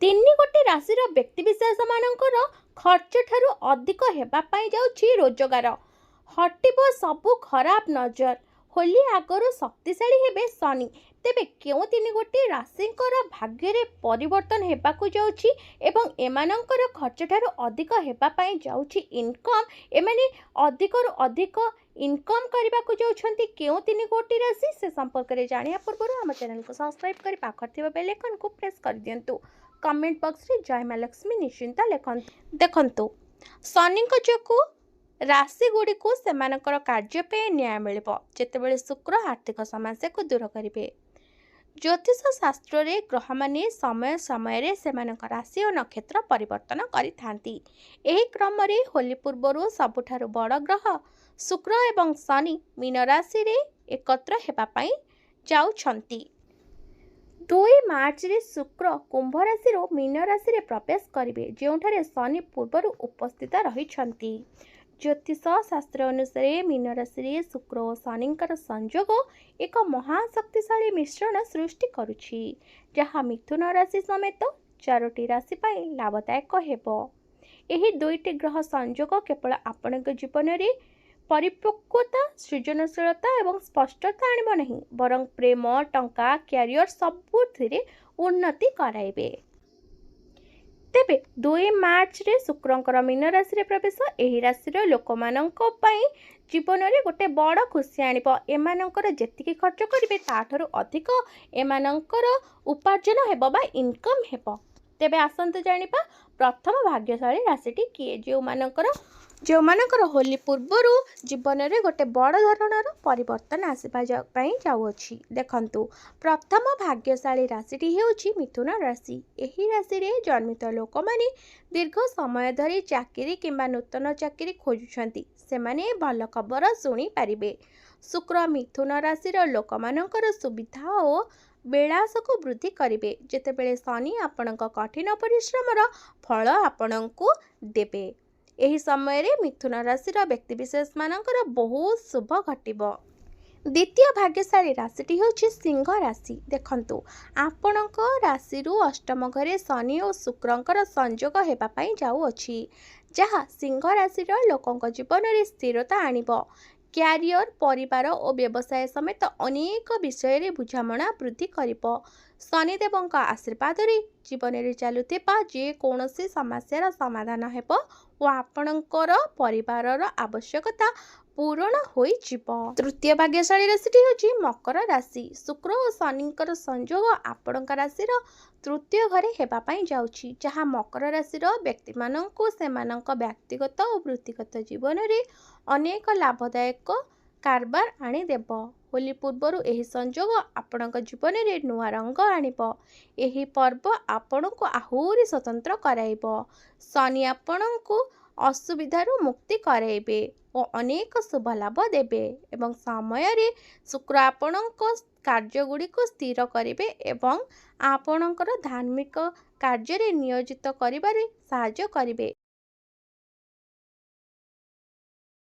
ତିନି ଗୋଟି ରାଶିର ବ୍ୟକ୍ତିବିଶେଷମାନଙ୍କର ଖର୍ଚ୍ଚ ଠାରୁ ଅଧିକ ହେବା ପାଇଁ ଯାଉଛି ରୋଜଗାର। ହଟିବ ସବୁ ଖରାପ ନଜର। ହୋଲି ଆଗରୁ ଶକ୍ତିଶାଳୀ ହେବେ ଶନି। ତେବେ କେଉଁ ତିନି ଗୋଟି ରାଶିଙ୍କର ଭାଗ୍ୟରେ ପରିବର୍ତ୍ତନ ହେବାକୁ ଯାଉଛି ଏବଂ ଏମାନଙ୍କର ଖର୍ଚ୍ଚ ଠାରୁ ଅଧିକ ହେବା ପାଇଁ ଯାଉଛି ଇନକମ୍। ଏମାନେ ଅଧିକରୁ ଅଧିକ ଇନକମ୍ କରିବାକୁ ଯାଉଛନ୍ତି କେଉଁ ତିନି ଗୋଟି ରାଶି, ସେ ସମ୍ପର୍କରେ ଜାଣିବା ପୂର୍ବରୁ ଆମ ଚ୍ୟାନେଲକୁ ସବସ୍କ୍ରାଇବ୍ କରି ପାଖରେ ଥିବା ବେଲ୍ ଆଇକନକୁ ପ୍ରେସ୍ କରିଦିଅନ୍ତୁ। कमेंट बॉक्स रे जय माँ लक्ष्मी निश्चिंत लिखंतु। देखंतु शनिक जोगु राशि गुड़ी को सेमानकर कार्य पे न्याय मिलिबो जेतेबेले शुक्र आर्थिक समस्या को दूर करिवे। ज्योतिष शास्त्र रे ग्रह माने समय समय रे सेमानकर राशि और नक्षत्र परिवर्तन करिथांती। एही क्रम रे होली पूर्वरु सबुठारु बड़ ग्रह शुक्र एवं शनि मीन राशि रे एकत्र हेबा पई जाउछंती। 2 मार्च रे शुक्र कुंभ राशि मीन राशि रे प्रवेश करिवे, जेउठारे शनि पूर्वर उपस्थित रहिछंती। ज्योतिष शास्त्र अनुसार मीन राशि रे शुक्र और शनिकर संयोग एक महाशक्तिशाली मिश्रण सृष्टि करुछि, जहा मिथुन राशि समेत 4टी राशि पई लाभदायक हेबो। एही दुईटी ग्रह संयोग केवल आपणक जीवन रे परिपक्वता, सृजनशीलता एवं स्पष्टता आणिब नहीं, बरं प्रेम, टंका, क्यारियर सबुथिरे उन्नति कराइबे। तेबे 2 मार्च रे शुक्रंकर मीन राशि रे प्रवेश एही राशि रे लोकमानंको पई जीवन रे गोटे बड़ खुशी आनिब। एमानंकर जेतिकी खर्च करिवे ताठरो अधिक एमानंकर उपार्जन हेबो बा इनकम हेबो। तेबे आसंतु जानिबा प्रथम भाग्यशाली राशिटी किए, जो मानकर होली पूर्वर जीवन में गोटे बड़ धरणर परिवर्तन आसवा जाउछि। देखंतु प्रथम भाग्यशाली राशिटी हेउछि मिथुन राशि। एही राशि रे जन्मित लोक माने दीर्घ समय धरी चाकरी किंबा नूतन चाकरी खोजुछंती, सेमाने भल खबर सुनी पारिबे। शुक्र मिथुन राशि रो लोक मानकर सुविधा और बेलास को वृद्धि करिवे, जेतेबेले शनि आपणक कठिन परिश्रमर फल आपणको देबे। एही समय रे मिथुन राशि व्यक्तिविशेष मानकर बहुत शुभ घटिबो। द्वितीय भाग्यशाली राशिटी होछि सिंह राशि। देखंतु आपणक राशि रु अष्टम घरे शनि और शुक्रंकर संयोग हेबा पई जाउछि, जहा सिंह राशि लोकंक जीवन रे स्थिरता आनिबो। क्यारियर, परिवार और व्यवसाय समेत अनेक विषय रे बुझामणा वृद्धि करिबो। शनिदेवଙ୍କ आशीर्वाद रे जीवन रे चालुथिबा जे कोनोसी समस्यार समाधान हेबो और आपणकर परिवारर आवश्यकता पूर्ण होई जिवो। तृतीय भाग्यशाली राशिटी होछि मकर राशि। शुक्र और शनिकर संयोग आपणक राशिर तृतीय घरे हेबा पई जाउछि, जहा मकर राशिर व्यक्ति माननकु सेमानक व्यक्तिगत और वृत्तिगत जीवन रे अनेक लाभदायक कारबार आनी देबो। होली पूर्वर एही संयोग आपणक जीवन रे नुआ रंग आनिबो। एही पर्व आपणको आहुरी स्वतंत्र कराइबो। शनि आपणको असुविधारू मुक्ति कराइबे और अनेक शुभ लाभ देबे एवं समय रे शुक्र आपणको कार्य गुड़ी को स्थिर करिवे एवं आपणकर धार्मिक कार्य रे नियोजित करिबारे सहाय्य करिवे।